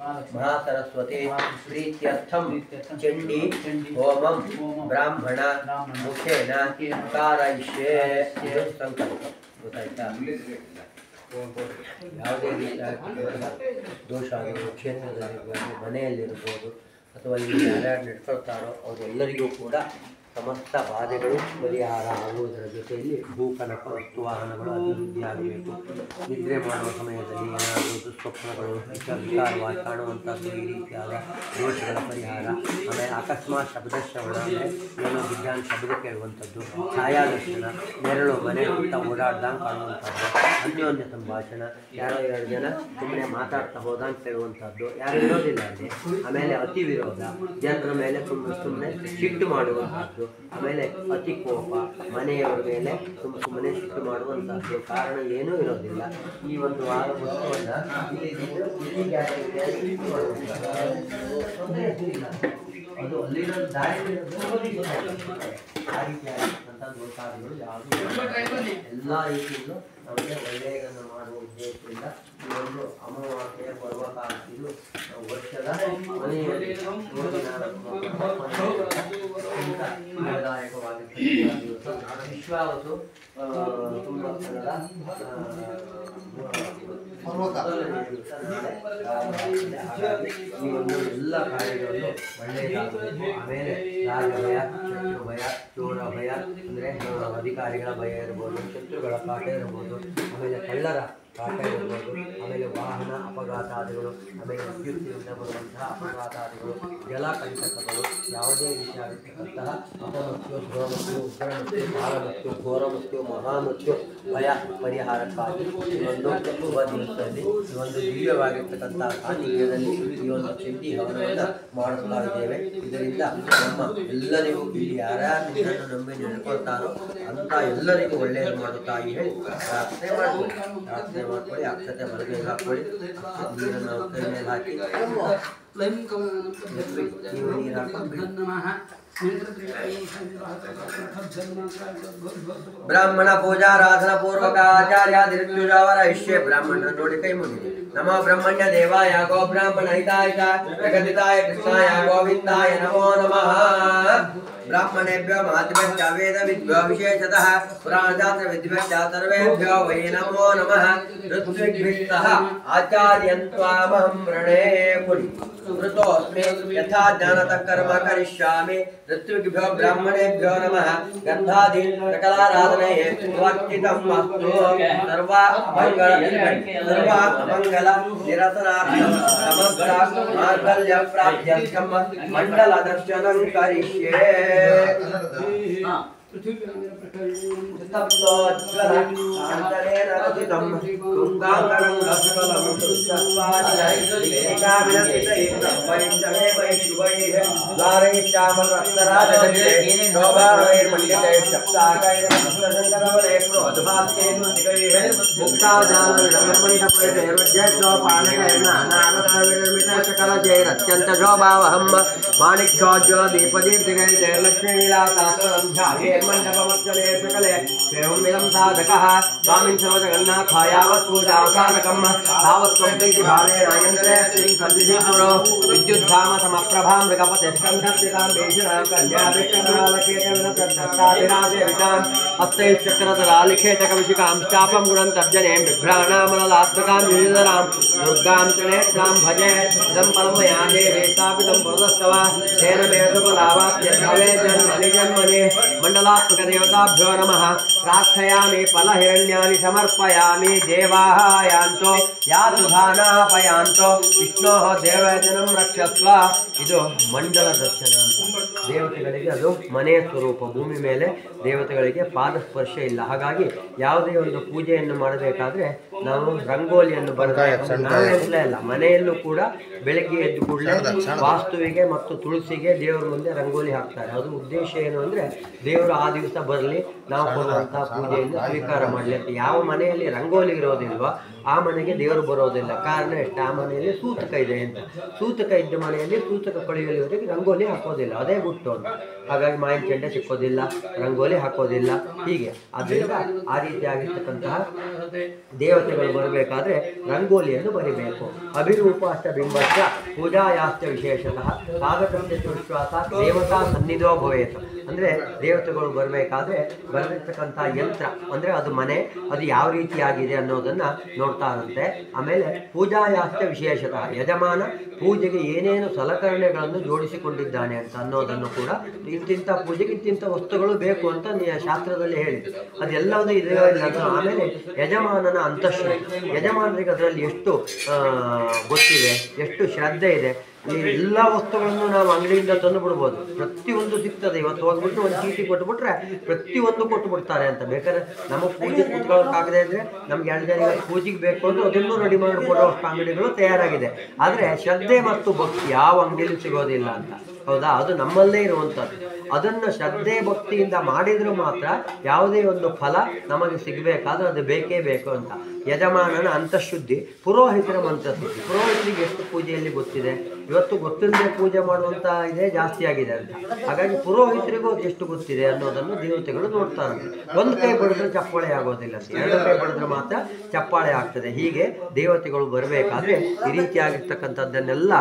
महासरस्वती प्रीत्यर्थम चंडी होमं ब्राह्मण मुखेन कारयिष्ये संकल्प ಗೊತ್ತಾಯ್ತಾ ಯಾವುದೇ ರೀತಿಯ ದೋಷ ಆಗಿರ್ಬೋದು ಕ್ಷೇತ್ರದಲ್ಲಿರ್ಬೋದು ಮನೆಯಲ್ಲಿರ್ಬೋದು ಅಥವಾ ಇಲ್ಲಿ ಯಾರ್ಯಾರು ನಡ್ಕೊಳ್ತಾರೋ ಅವರೆಲ್ಲರಿಗೂ ಕೂಡ ಸಮಸ್ತ ಬಾಧೆಗಳು ಪರಿಹಾರ ಆಗುವುದರ ಜೊತೆಯಲ್ಲಿ ಭೂಕನಕ ವಸ್ತು ವಾಹನಗಳು ಅಭಿವೃದ್ಧಿಯಾಗಬೇಕು. ನಿದ್ರೆ ಮಾಡುವ ಸಮಯದಲ್ಲಿ ಏನಾದರೂ ದುಸ್ವಪ್ನಗಳು ವಿಕಾರವಾಗಿ ಕಾಣುವಂಥದ್ದು ಈ ರೀತಿಯಾದ ದೋಷಗಳ ಪರಿಹಾರ. ಆಮೇಲೆ ಅಕಸ್ಮಾತ್ ಶಬ್ದಶ್ರವಣ ಅಂದರೆ ಏನೋ ವಿಜ್ಞಾನ ಶಬ್ದ ಕೇಳುವಂಥದ್ದು, ಛಾಯಾದರ್ಶನ, ನೆರಳು ಮನೆ ಸುತ್ತ ಓಡಾಡ್ದಂಗೆ ಕಾಣುವಂಥದ್ದು, ಅನ್ಯೋನ್ಯ ಸಂಭಾಷಣ, ಯಾರೋ ಎರಡು ಜನ ಸುಮ್ಮನೆ ಮಾತಾಡ್ತಾ ಹೋದಂಗೆ ಕೇಳುವಂಥದ್ದು, ಯಾರು ಇರೋದಿಲ್ಲ ಅಲ್ಲಿ. ಆಮೇಲೆ ಅತಿ ವಿರೋಧ, ಜನರ ಮೇಲೆ ಸುಮ್ಮನೆ ಸಿಟ್ಟು ಮಾಡುವಂಥದ್ದು, ಆಮೇಲೆ ಅತಿ ಕೋಪ, ಮನೆಯವರ ಮೇಲೆ ಸುಮ್ಮನೆ ಸಿಟ್ಟು ಮಾಡುವಂಥದ್ದು, ಕಾರಣ ಏನೂ ಇರೋದಿಲ್ಲ. ಈ ಒಂದು ವಾರ ವಸ್ತುವನ್ನು ಅದು ಅಲ್ಲಿರೋ ದಾರಿ ಆ ರೀತಿಯಾದಂಥ ದೋಷಾದಿಗಳು ಯಾವುದೂ ಎಲ್ಲ ರೀತಿಯಲ್ಲೂ ನಮಗೆ ಒಳ್ಳೆಯದನ್ನು ಮಾಡುವ ಉದ್ದೇಶದಿಂದ ಈ ಒಂದು ಅಮಾವಾಸ್ಯೆಯ ಪರ್ವಕಾಲ ಇದು ವರ್ಷದ ಮನೆಯಲ್ಲಿ ಫಲದಾಯಕವಾಗಿರ್ತಕ್ಕಂಥ ದಿವಸ. ವಿಶ್ವಾವಸು ತುಂಬಿದ ಹಾಗಾಗಿ ಈ ಒಂದು ಎಲ್ಲ ಕಾರ್ಯಗಳನ್ನು ಒಳ್ಳೆಯದಾಗಬೇಕು. ಆಮೇಲೆ ರಾಜಭಯ, ಶತ್ರುಭಯ, ಚೋರ ಭಯ ಅಂದರೆ ಅಧಿಕಾರಿಗಳ ಭಯ ಇರ್ಬೋದು, ಶತ್ರುಗಳ ಕಾಟ ಇರ್ಬೋದು, ಆಮೇಲೆ ಕಳ್ಳರ ಕಾಟ ಇರ್ಬೋದು, ಆಮೇಲೆ ವಾಹನ ಅಪಘಾತಾದಿಗಳು, ಆಮೇಲೆ ವಿದ್ಯುತ್ತಿನಿಂದ ಬರುವಂತಹ ಅಪಘಾತಾದಿಗಳು, ಜಲಕಂಟಕಗಳು, ಯಾವುದೇ ರೀತಿಯಾಗಿರ್ತಕ್ಕಂತಹ ಅಪಮೃತ್ಯು, ಧ್ರುವಮೃತ್ಯು, ಉಗ್ರಮೃತ್ಯು, ಬಾಲಮೃತ್ಯು, ಘೋರಮೃತ್ಯು, ಮಹಾಮೃತ್ಯು ಭಯ ಪರಿಹಾರಕ್ಕಾಗಿ ಈ ಒಂದು ಶುಭ ದಿವಸದಲ್ಲಿ ಈ ಒಂದು ದಿವ್ಯವಾಗಿರ್ತಕ್ಕಂತಹ ಸಾನ್ನಿಧ್ಯದಲ್ಲಿ ಈ ಒಂದು ಚಂಡಿ ಹವನವನ್ನು ಮಾಡುತ್ತಾ ಇದ್ದೇವೆ. ಇದರಿಂದ ನಮ್ಮ ಎಲ್ಲರಿಗೂ ಇಲ್ಲಿ ಯಾರ್ಯಾರು ನಿನ್ನನ್ನು ನಂಬಿ ನಡ್ಕೊಳ್ತಾರೋ ಅಂತ ಎಲ್ಲರಿಗೂ ಒಳ್ಳೆಯದು ಮಾಡುತ್ತಾ ಹೇಳಿ ಪ್ರಾರ್ಥನೆ ಮಾಡ್ಕೊಳ್ಳಿ. ಪ್ರಾರ್ಥನೆ ಮಾಡ್ಕೊಳ್ಳಿ. ಅಕ್ಷತೆ ಬಲಗೈ ಹಾಕೊಳ್ಳಿ. ನೀರನ್ನು ಕೈ ಮೇಲೆ ಹಾಕಿ ನೀವು ನೀರು ಹಾಕೊಂಡು ಬ್ರಾಹ್ಮಣ ಪೂಜಾರಾಧನ ಪೂರ್ವಕ ಆಚಾರ್ಯಾದಿರುಜಾವರಯಿಷ್ಯೆ. ಬ್ರಾಹ್ಮಣ ನೋಡಿ ಕೈ ಮುಗಿದೆ. ನಮೋ ಬ್ರಹ್ಮಣ್ಯ ದೇವಾಯ ಗೋ ಬ್ರಾಹ್ಮಣ ಹಿತಾಯ ಜಗದಿತಾಯ ಕೃಷ್ಣಾಯ ಗೋವಿಂದಾಯ ನಮೋ ನಮಃ. ಬ್ರಾಹ್ಮಣೇಭ್ಯೋ ಮಾತೃಭ್ಯ ವೇದ ವಿದ್ಭ್ಯೋ ವಿಶೇಷತಃ ಪುರಾಣಶಾಸ್ತ್ರ ವಿದ್ಭ್ಯ ಸರ್ವೇಭ್ಯೋ ವೈ ನಮೋ ನಮಃ. ಋತ್ವಿಗ್ಭಿಸ್ತಃ ಆಚಾರ್ಯಂತ್ವಾಮಹಂ ರಣೇ ಕುಡಿ ಋತೋಸ್ಮಿ ಯಥಾ ಜ್ಞಾನತಃ ಕರ್ಮ ಕರಿಷ್ಯಾಮಿ. ಋತ್ವಿಗ್ಭ್ಯೋ ಬ್ರಾಹ್ಮಣೇಭ್ಯೋ ನಮಃ. ಗಂಧಾದೀನ್ ಸಕಲಾರಾಧನೆಯೇ ವರ್ಚಿತಂ ಅಸ್ತು. ಸರ್ವ ಮಂಗಳ ಸರ್ವ ಮಂಗಲ ನಿರಸನಾರ್ಥಂ ಸಮಗ್ರ ಮಾಂಗಲ್ಯ ಪ್ರಾಪ್ತ್ಯರ್ಥಂ ಮಂಡಲ ದರ್ಶನಂ ಕರಿಷ್ಯೆ. ಅತ್ಯಂತ ಶೋಭಾವಹಂ ಮಾಣಿಕ್ಯೋಜ್ವಲ ದೀಪದೀಪ್ತಿಗೈ ಜಯಲಕ್ಷ್ಮೀ ವಿಲಾಸಾಸ್ಪದಂ ಧ್ಯಾಯೇ ಮಂಡಪಮಚ್ಚಲೆ ಸಕಲೆ ಸೇವಮಿದಂ ಸಾಧಕಃ ಸ್ವಾಮಿನ್ ಸರ್ವ ಜಗನ್ನಾಥಾಯ ಯಾವತ್ ಪೂಜಾವಸಾನಕಂ ತಾವತ್ ಪ್ರೀತಿ ಭಾವೇನ ಯಂತ್ರೇ ಶ್ರೀ ಸದ್ವಿಧಿ ಗುರು ವಿದ್ಯುದ್ಧಾಮ ಸಮಪ್ರಭಾ ಮೃಗಪತೆ ಸ್ಕಂಧಸ್ಥಿತಾಂ ಬೇಷಣಾಂ ಕನ್ಯಾಭಿಷ್ಟನಾಲಕೇತ ವಿನತದ್ಧತ್ತಾಭಿರಾಜೇವಿತಾಂ ಹಸ್ತೈಶ್ಚಕ್ರಧರಾಲಿಖೇತ ಕವಿಶಿಕಾಂ ಚಾಪಂ ಗುಣಂತರ್ಜನೇಂ ಬಿಭ್ರಾಣಾಮಲಲಾತ್ಮಕಾಂ ಯುಧಿಧರಾಂ ದುರ್ಗಾಂ ತ್ರಿನೇತ್ರಾಂ ಭಜೆ ಇದಂ ಪರಮಯಾ ದೇವಿ ಸ್ಥಾಪಿತಂ ಪುರದಸ್ತವ ತೇನ ಮೇಧುಪಲಾವಾಪ್ಯಭವೆ ಜನ್ಮನಿ ಮಂಡಲಾತ್ಮಕ ದೇವತಾಭ್ಯೋ ನಮಃ. ಪ್ರಾರ್ಥಯಾಮಿ ಫಲಹಿರಣ್ಯಾನಿ ಸಮರ್ಪಯಾಮಿ. ದೇವಾಃ ಯಾಂತೋ ಯಾತು ಧಾನಾಪಯಾಂತೋ ವಿಷ್ಣೋಃ ದೇವಜನಂ ರಕ್ಷಸ್ವ. ಇದು ಮಂಡಲ ದರ್ಶನ ಅಂತ. ದೇವತೆಗಳಿಗೆ ಅದು ಮನೆಯ ಸ್ವರೂಪ. ಭೂಮಿ ಮೇಲೆ ದೇವತೆಗಳಿಗೆ ಪಾದ ಸ್ಪರ್ಶ ಇಲ್ಲ. ಹಾಗಾಗಿ ಯಾವುದೇ ಒಂದು ಪೂಜೆಯನ್ನು ಮಾಡಬೇಕಾದ್ರೆ ನಾವು ರಂಗೋಲಿಯನ್ನು ಬರೆದ ನಾವೆಲ್ಲ ಇಲ್ಲ. ಮನೆಯಲ್ಲೂ ಕೂಡ ಬೆಳಗ್ಗೆ ಎದ್ದು ಕೂಡಲೇ ವಾಸ್ತುವಿಗೆ ಮತ್ತು ತುಳಸಿಗೆ ದೇವರ ಮುಂದೆ ರಂಗೋಲಿ ಹಾಕ್ತಾರೆ. ಅದು ಉದ್ದೇಶ ಏನು ಅಂದರೆ ದೇವರು ಆ ದಿವಸ ಬರಲಿ, ನಾವು ಕೊಡುವಂಥ ಪೂಜೆಯನ್ನು ಸ್ವೀಕಾರ ಮಾಡಲಿ ಅಂತ. ಯಾವ ಮನೆಯಲ್ಲಿ ರಂಗೋಲಿ ಇರೋದಿಲ್ವೋ ಆ ಮನೆಗೆ ದೇವರು ಬರೋದಿಲ್ಲ. ಕಾರಣ ಎಷ್ಟು? ಆ ಮನೆಯಲ್ಲಿ ಸೂತಕ ಇದೆ ಅಂತ. ಸೂತಕ ಇದ್ದ ಮನೆಯಲ್ಲಿ ಸೂತಕ ಕಳೆಯುವವರೆಗೆ ರಂಗೋಲಿ ಹಾಕೋದಿಲ್ಲ, ಅದೇ ಗುಟ್ಟು ಅಂತ. ಹಾಗಾಗಿ ಮಾವಿನ ಚೆಂಡೆ ಸಿಕ್ಕೋದಿಲ್ಲ, ರಂಗೋಲಿ ಹಾಕೋದಿಲ್ಲ, ಹೀಗೆ. ಆದ್ದರಿಂದ ಆ ರೀತಿಯಾಗಿರ್ತಕ್ಕಂತಹ ದೇವತೆಗಳು ಬರಬೇಕಾದ್ರೆ ರಂಗೋಲಿಯನ್ನು ಬರಿಬೇಕು. ಅಭಿರೂಪಾಷ್ಟ ಬಿಂಬಸ್ಯ ಪೂಜಾಯಾಶ್ಚ ವಿಶೇಷತಃ ಸಾಧಕಂತೆ ವಿಶ್ವಾಸ ದೇವತಾ ಸನ್ನಿಧೋ ಭವೇತ್. ಅಂದರೆ ದೇವತೆಗಳು ಬರಬೇಕಾದ್ರೆ ಬರೆದಿರ್ತಕ್ಕಂಥ ಯಂತ್ರ ಅಂದರೆ ಅದು ಮನೆ, ಅದು ಯಾವ ರೀತಿಯಾಗಿದೆ ಅನ್ನೋದನ್ನು ನೋಡ್ತಾರಂತೆ. ಆಮೇಲೆ ಪೂಜಾಯಾಶ್ಚ ವಿಶೇಷತಃ ಯಜಮಾನ ಪೂಜೆಗೆ ಏನೇನು ಸಲಕರಣೆಗಳನ್ನು ಜೋಡಿಸಿಕೊಂಡಿದ್ದಾನೆ ಅಂತ ಅನ್ನೋದನ್ನು ಕೂಡ, ಇಂತಿಂಥ ಪೂಜೆಗೆ ಇಂತಿಂಥ ವಸ್ತುಗಳು ಬೇಕು ಅಂತ ಶಾಸ್ತ್ರದಲ್ಲಿ ಹೇಳಿದೆ, ಅದೆಲ್ಲವೂ ಇದೆಯೋ ಇಲ್ಲ. ಆಮೇಲೆ ಯಜಮಾನನ ಅಂತಃಶ್ರದ್ಧೆ, ಯಜಮಾನರಿಗೆ ಅದರಲ್ಲಿ ಎಷ್ಟು ಗೊತ್ತಿದೆ, ಎಷ್ಟು ಶ್ರದ್ಧೆ ಇದೆ. ಈ ಎಲ್ಲ ವಸ್ತುಗಳನ್ನು ನಾವು ಅಂಗಡಿಯಿಂದ ತಂದು ಬಿಡ್ಬೋದು, ಪ್ರತಿಯೊಂದು ಸಿಗ್ತದೆ. ಇವತ್ತು ಹೋಗ್ಬಿಟ್ಟು ಒಂದು ಚೀಟಿ ಕೊಟ್ಟುಬಿಟ್ರೆ ಪ್ರತಿಯೊಂದು ಕೊಟ್ಟು ಬಿಡ್ತಾರೆ ಅಂತ. ಬೇಕಾದ್ರೆ ನಮ್ಮ ಪೂಜೆ ಕೂತ್ಕೊಳ್ಳೋಕ್ಕಾಗದೆ ಇದ್ರೆ ನಮ್ಗೆ 2 ಜನ ಪೂಜೆಗೆ ಬೇಕು ಅಂದ್ರೆ ಅದನ್ನು ರೆಡಿ ಮಾಡಿಕೊಡೋಷ್ಟು ಅಂಗಡಿಗಳು ತಯಾರಾಗಿದೆ. ಆದರೆ ಶ್ರದ್ಧೆ ಮತ್ತು ಭಕ್ತಿ ಯಾವ ಅಂಗಡಿಯಲ್ಲಿ ಸಿಗೋದಿಲ್ಲ ಅಂತ, ಹೌದಾ? ಅದು ನಮ್ಮಲ್ಲೇ ಇರುವಂಥದ್ದು. ಅದನ್ನು ಶ್ರದ್ಧೆ ಭಕ್ತಿಯಿಂದ ಮಾಡಿದರೂ ಮಾತ್ರ ಯಾವುದೇ ಒಂದು ಫಲ ನಮಗೆ ಸಿಗಬೇಕಾದ್ರೆ ಅದು ಬೇಕೇ ಬೇಕು ಅಂತ. ಯಜಮಾನನ ಅಂತಃಶುದ್ಧಿ, ಪುರೋಹಿತರ ಮಂತ್ರಶುದ್ಧಿ. ಪುರೋಹಿತರಿಗೆ ಎಷ್ಟು ಪೂಜೆಯಲ್ಲಿ ಗೊತ್ತಿದೆ, ಇವತ್ತು ಗೊತ್ತಿಲ್ಲದೆ ಪೂಜೆ ಮಾಡುವಂಥ ಇದೇ ಜಾಸ್ತಿ ಆಗಿದೆ ಅಂತ. ಹಾಗಾಗಿ ಪುರೋಹಿತರಿಗೂ ಎಷ್ಟು ಗೊತ್ತಿದೆ ಅನ್ನೋದನ್ನು ದೇವತೆಗಳು ನೋಡ್ತಾರಂತೆ. ಒಂದು ಕೈ ಬಡಿದ್ರೆ ಚಪ್ಪಾಳೆ ಆಗೋದಿಲ್ಲ, 2 ಕೈ ಬಡಿದ್ರೆ ಮಾತ್ರ ಚಪ್ಪಾಳೆ ಆಗ್ತದೆ. ಹೀಗೆ ದೇವತೆಗಳು ಬರಬೇಕಾದ್ರೆ ಈ ರೀತಿಯಾಗಿರ್ತಕ್ಕಂಥದ್ದನ್ನೆಲ್ಲ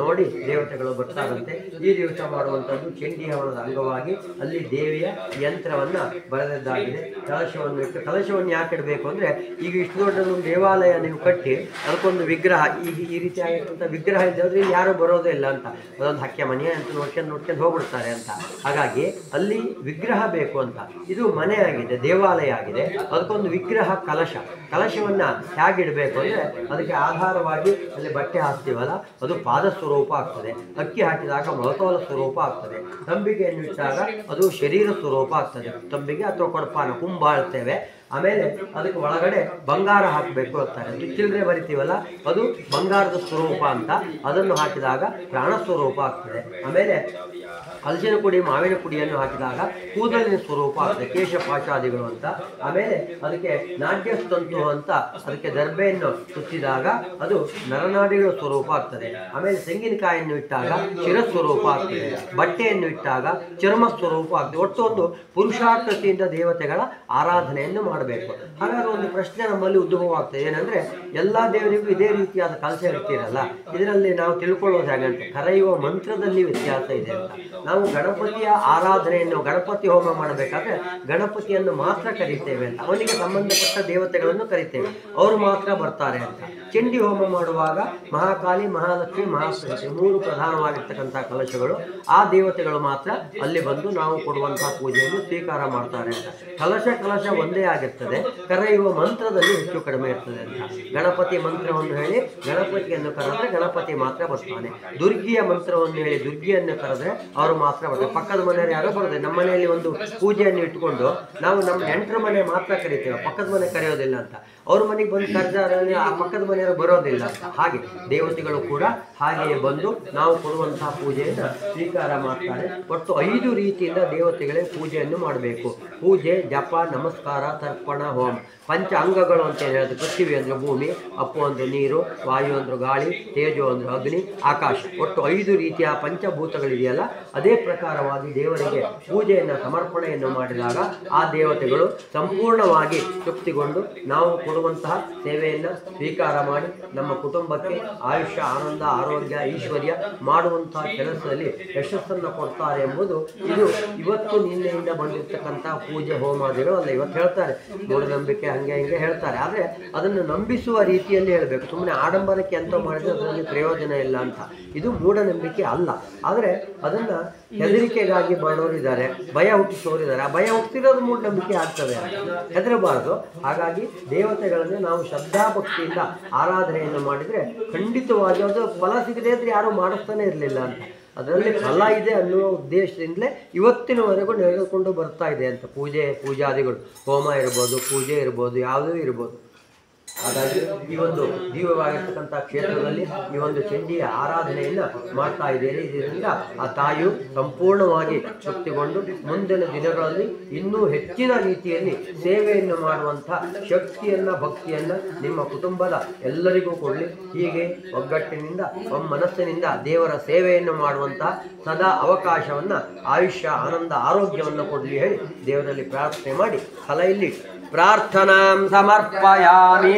ನೋಡಿ ದೇವತೆಗಳು ಬರ್ತಾರಂತೆ. ಈ ದಿವಸ ಮಾಡುವಂಥದ್ದು ಚಂಡಿ ಹವನದ ಅಂಗವಾಗಿ ಅಲ್ಲಿ ದೇವಿಯ ಯಂತ್ರವನ್ನು ಬರೆದಿದ್ದಾಗಿದೆ. ಕಲಶವನ್ನು ಇಟ್ಟು, ಕಲಶವನ್ನು ಯಾಕೆ ಇಡಬೇಕು ಅಂದರೆ, ಈಗ ಇಷ್ಟು ದೊಡ್ಡದೊಂದು ದೇವಾಲಯ ನೀವು ಕಟ್ಟಿ ಅದಕ್ಕೊಂದು ವಿಗ್ರಹ, ಈ ರೀತಿಯಾಗಿರ್ತಕ್ಕಂಥ ವಿಗ್ರಹ ಇದ್ದಾದ್ರೆ ಯಾರು ಬರೋದೇ ಇಲ್ಲ ಅಂತ, ಅದೊಂದು ಹಕ್ಕೆ ಮನೆ ಅಂತ ನೋಡ್ಕೊಂಡು ಹೋಗ್ಬಿಡ್ತಾರೆ ಅಂತ. ಹಾಗಾಗಿ ಅಲ್ಲಿ ವಿಗ್ರಹ ಬೇಕು ಅಂತ. ಇದು ಮನೆ ಆಗಿದೆ, ದೇವಾಲಯ ಆಗಿದೆ, ಅದಕ್ಕೊಂದು ವಿಗ್ರಹ ಕಲಶವನ್ನು ಹೇಗಿಡಬೇಕು ಅಂದರೆ, ಅದಕ್ಕೆ ಆಧಾರವಾಗಿ ಅಲ್ಲಿ ಬಟ್ಟೆ ಹಾಕ್ತೀವಲ್ಲ ಅದು ಪಾದ ಸ್ವರೂಪ ಆಗ್ತದೆ, ಅಕ್ಕಿ ಹಾಕಿದಾಗ ಮೊಳತೋಲ ಸ್ವರೂಪ ಆಗ್ತದೆ, ತಂಬಿಗೆಯನ್ನು ಇಟ್ಟಾಗ ಅದು ಶರೀರ ಸ್ವರೂಪ ಆಗ್ತದೆ, ತಂಬಿಗೆ ಅಥವಾ ಕೊಡಪಾನ ಕುಂಭ ಹೇಳ್ತೇವೆ. ಆಮೇಲೆ ಅದಕ್ಕೆ ಒಳಗಡೆ ಬಂಗಾರ ಹಾಕಬೇಕು ಅಂತಾರೆ. ಚಿಲ್ಲರೆ ಬರಿತೀವಲ್ಲ ಅದು ಬಂಗಾರದ ಸ್ವರೂಪ ಅಂತ, ಅದನ್ನು ಹಾಕಿದಾಗ ಪ್ರಾಣ ಸ್ವರೂಪ ಆಗ್ತದೆ. ಆಮೇಲೆ ಹಲಸಿನ ಪುಡಿ, ಮಾವಿನ ಪುಡಿಯನ್ನು ಹಾಕಿದಾಗ ಕೂದಲಿನ ಸ್ವರೂಪ ಆಗ್ತದೆ, ಕೇಶಪಾಶಾದಿಗಳು ಅಂತ. ಆಮೇಲೆ ಅದಕ್ಕೆ ನಾಟ್ಯಸ್ತಂತು ಅಂತ, ಅದಕ್ಕೆ ದರ್ಬೆಯನ್ನು ಸುತ್ತಿದಾಗ ಅದು ನರನಾಡಿಗಳ ಸ್ವರೂಪ ಆಗ್ತದೆ. ಆಮೇಲೆ ತೆಂಗಿನಕಾಯಿಯನ್ನು ಇಟ್ಟಾಗ ಶಿರಸ್ವರೂಪ ಆಗ್ತದೆ, ಬಟ್ಟೆಯನ್ನು ಇಟ್ಟಾಗ ಚರ್ಮ ಸ್ವರೂಪ ಆಗ್ತದೆ. ಒಟ್ಟು ಒಂದು ಪುರುಷಾಕೃತಿಯಿಂದ ದೇವತೆಗಳ ಆರಾಧನೆಯನ್ನು ಮಾಡಬೇಕು. ಹಾಗಾದ್ರೆ ಒಂದು ಪ್ರಶ್ನೆ ನಮ್ಮಲ್ಲಿ ಉದ್ಭವ ಆಗ್ತದೆ, ಏನಂದ್ರೆ ಎಲ್ಲ ದೇವರಿಗೂ ಇದೇ ರೀತಿಯಾದ ಕಲಶ ಇರ್ತೀರಲ್ಲ, ಇದರಲ್ಲಿ ನಾವು ತಿಳ್ಕೊಳ್ಳೋದು ಹೇಗಂತೆ, ಕರೆಯುವ ಮಂತ್ರದಲ್ಲಿ ವ್ಯತ್ಯಾಸ ಇದೆ ಅಂತ. ನಾವು ಗಣಪತಿಯ ಆರಾಧನೆಯನ್ನು, ಗಣಪತಿ ಹೋಮ ಮಾಡಬೇಕಾದ್ರೆ ಗಣಪತಿಯನ್ನು ಮಾತ್ರ ಕರೀತೇವೆ ಅಂತ, ಅವನಿಗೆ ಸಂಬಂಧಪಟ್ಟ ದೇವತೆಗಳನ್ನು ಕರಿತೇವೆ, ಅವರು ಮಾತ್ರ ಬರ್ತಾರೆ ಅಂತ. ಚಂಡಿ ಹೋಮ ಮಾಡುವಾಗ ಮಹಾಕಾಳಿ, ಮಹಾಲಕ್ಷ್ಮಿ, ಮಹಾಸರಸ್ವತಿ 3 ಪ್ರಧಾನವಾಗಿರ್ತಕ್ಕಂಥ ಕಲಶಗಳು, ಆ ದೇವತೆಗಳು ಮಾತ್ರ ಅಲ್ಲಿ ಬಂದು ನಾವು ಕೊಡುವಂತಹ ಪೂಜೆಯನ್ನು ಸ್ವೀಕಾರ ಮಾಡ್ತಾರೆ ಅಂತ. ಕಲಶ ಒಂದೇ ಆಗಿರ್ತದೆ, ಕರೆಯುವ ಮಂತ್ರದಲ್ಲಿ ಹೆಚ್ಚು ಕಡಿಮೆ ಇರ್ತದೆ ಅಂತ. ಗಣಪತಿ ಮಂತ್ರವನ್ನು ಹೇಳಿ ಗಣಪತಿಯನ್ನು ಕರೆದ್ರೆ ಗಣಪತಿ ಮಾತ್ರ ಬರ್ತಾನೆ. ದುರ್ಗಿಯ ಮಂತ್ರವನ್ನು ಹೇಳಿ ದುರ್ಗಿಯನ್ನು ಕರೆದ್ರೆ ಅವರು ಮಾತ್ರ ಬರ್ತಾರೆ. ಪಕ್ಕದ ಮನೆಯವರು ಯಾರೋ ಬರೋದಿಲ್ಲ. ನಮ್ಮ ಮನೆಯಲ್ಲಿ ಒಂದು ಪೂಜೆಯನ್ನು ಇಟ್ಕೊಂಡು ನಾವು ನಮ್ಮ ನೆಂಟರ ಮನೆ ಮಾತ್ರ ಕರಿತೇವೆ, ಪಕ್ಕದ ಮನೆ ಕರೆಯೋದಿಲ್ಲ ಅಂತ. ಅವ್ರ ಮನೆಗೆ ಬಂದು ಕರೆದಾರೆ ಆ ಪಕ್ಕದ ಮನೆಯವರು ಬರೋದಿಲ್ಲ ಅಂತ. ಹಾಗೆ ದೇವತೆಗಳು ಕೂಡ ಹಾಗೆಯೇ ಬಂದು ನಾವು ಕೊಡುವಂತಹ ಪೂಜೆಯನ್ನು ಸ್ವೀಕಾರ ಮಾಡ್ತಾರೆ. ಒಟ್ಟು 5 ರೀತಿಯಿಂದ ದೇವತೆಗಳೇ ಪೂಜೆಯನ್ನು ಮಾಡಬೇಕು. ಪೂಜೆ, ಜಪ, ನಮಸ್ಕಾರ, ತರ್ಪಣ, ಹೋಮ. ಪಂಚ ಅಂಗಗಳು ಅಂತ ಹೇಳೋದು, ಪೃಥ್ವಿ ಅಂದರೆ ಭೂಮಿ, ಅಪ್ಪು ಅಂದರೆ ನೀರು, ವಾಯು ಅಂದರೆ ಗಾಳಿ, ತೇಜೋ ಅಂದರೆ ಅಗ್ನಿ, ಆಕಾಶ. ಒಟ್ಟು 5 ರೀತಿಯ ಪಂಚಭೂತಗಳಿದೆಯಲ್ಲ, ಅದೇ ಪ್ರಕಾರವಾಗಿ ದೇವರಿಗೆ ಪೂಜೆಯನ್ನು ಸಮರ್ಪಣೆಯನ್ನು ಮಾಡಿದಾಗ ಆ ದೇವತೆಗಳು ಸಂಪೂರ್ಣವಾಗಿ ತೃಪ್ತಿಗೊಂಡು ನಾವು ಕೊಡುವಂತಹ ಸೇವೆಯನ್ನು ಸ್ವೀಕಾರ ಮಾಡಿ ನಮ್ಮ ಕುಟುಂಬಕ್ಕೆ ಆಯುಷ್ಯ, ಆನಂದ, ಆರೋಗ್ಯ, ಐಶ್ವರ್ಯ ಮಾಡುವಂತಹ ಕೆಲಸದಲ್ಲಿ ಯಶಸ್ಸನ್ನು ಕೊಡ್ತಾರೆ ಎಂಬುದು ಇದು ಇವತ್ತು ನಿನ್ನೆಯಿಂದ ಬಂದಿರತಕ್ಕಂಥ ಪೂಜೆ ಹೋಮಾದಿಗಳು ಅಲ್ಲ. ಇವತ್ತು ಹೇಳ್ತಾರೆ ಮೂಢನಂಬಿಕೆ ಹಂಗೆ ಹಿಂಗೆ ಹೇಳ್ತಾರೆ, ಆದರೆ ಅದನ್ನು ನಂಬಿಸುವ ರೀತಿಯಲ್ಲಿ ಹೇಳಬೇಕು. ಸುಮ್ಮನೆ ಆಡಂಬರಕ್ಕೆ ಅಂತ ಮಾಡಿದ್ರೆ ಅದರಲ್ಲಿ ಪ್ರಯೋಜನ ಇಲ್ಲ ಅಂತ. ಇದು ಮೂಢನಂಬಿಕೆ ಅಲ್ಲ, ಆದರೆ ಅದನ್ನು ಹೆದರಿಕೆಗಾಗಿ ಮಾಡೋರಿದ್ದಾರೆ, ಭಯ ಹುಟ್ಟಿಸೋರಿದ್ದಾರೆ. ಆ ಭಯ ಹುಟ್ಟಿರೋದು ಮೂಢನಂಬಿಕೆ ಆಗ್ತದೆ ಅಂತ ಹೆದರಬಾರದು. ಹಾಗಾಗಿ ದೇವತೆಗಳನ್ನು ನಾವು ಶ್ರದ್ಧಾಭಕ್ತಿಯಿಂದ ಆರಾಧನೆಯನ್ನು ಮಾಡಿದರೆ ಖಂಡಿತವಾಗಿ ಅದು ಫಲ ಸಿಗದೇ ಇದ್ರೆ ಯಾರೂ ಮಾಡಿಸ್ತಾನೆ ಇರಲಿಲ್ಲ ಅಂತ. ಅದರಲ್ಲಿ ಫಲ ಇದೆ ಅನ್ನುವ ಉದ್ದೇಶದಿಂದಲೇ ಇವತ್ತಿನವರೆಗೂ ನಡೆದುಕೊಂಡು ಬರ್ತಾ ಇದೆ ಅಂತ. ಪೂಜಾದಿಗಳು, ಹೋಮ ಇರ್ಬೋದು, ಪೂಜೆ ಇರ್ಬೋದು, ಯಾವುದೂ ಇರ್ಬೋದು. ಹಾಗಾಗಿ ಈ ಒಂದು ದಿವ್ಯವಾಗಿರ್ತಕ್ಕಂಥ ಕ್ಷೇತ್ರದಲ್ಲಿ ಈ ಒಂದು ಚಂಡಿಯ ಆರಾಧನೆಯನ್ನು ಮಾಡ್ತಾ ಇದ್ದೇನೆ. ಇದರಿಂದ ಆ ತಾಯಿಯು ಸಂಪೂರ್ಣವಾಗಿ ತೃಪ್ತಿಗೊಂಡು ಮುಂದಿನ ದಿನಗಳಲ್ಲಿ ಇನ್ನೂ ಹೆಚ್ಚಿನ ರೀತಿಯಲ್ಲಿ ಸೇವೆಯನ್ನು ಮಾಡುವಂಥ ಶಕ್ತಿಯನ್ನು ಭಕ್ತಿಯನ್ನು ನಿಮ್ಮ ಕುಟುಂಬದ ಎಲ್ಲರಿಗೂ ಕೊಡಲಿ. ಹೀಗೆ ಒಗ್ಗಟ್ಟಿನಿಂದ ಮನಸ್ಸಿನಿಂದ ದೇವರ ಸೇವೆಯನ್ನು ಮಾಡುವಂತಹ ಸದಾ ಅವಕಾಶವನ್ನು ಆಯುಷ್ಯ ಆನಂದ ಆರೋಗ್ಯವನ್ನು ಕೊಡಲಿ ಹೇಳಿ ದೇವರಲ್ಲಿ ಪ್ರಾರ್ಥನೆ ಮಾಡಿ ಫಲ ಇಲ್ಲಿ ಪ್ರಾರ್ಥನಾಂ ಸಮರ್ಪಯಾಮಿ.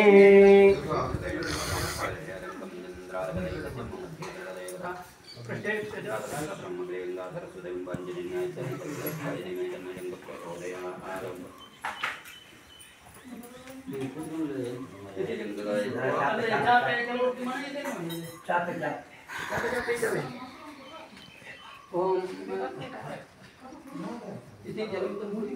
इति जलंतमूर्ति